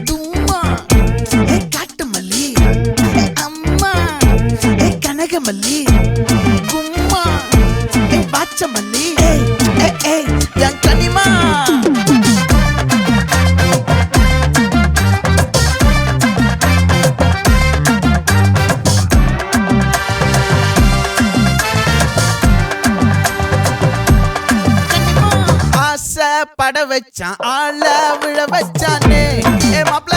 தும்மா காட்டு மல்லி அம்மா கனகமல்லி கும்மா பாச்ச மல்லி என் கனிமா பட வச்சான் ஆள விழ வச்சானே மாப்ள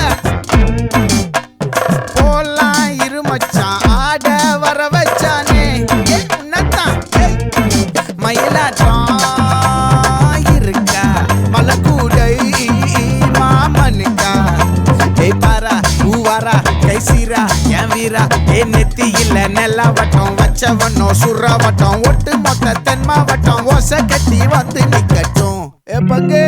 போலாம் இருமச்சான் ஆட வர வச்சானே உன்னத்தான் மயிலாட்டம் இருக்கா மலக்கூடை மாமனுக்கா பாரா பூவாரா கைசீரா என் வீரா நெத்தி இல்ல நெல்லா வட்டம் வச்சவனும் சுறா வட்டம் ஒட்டு மொத்த தென் மாவட்டம் ஓசை கட்டி வந்து நிக்கட்டும் பங்கே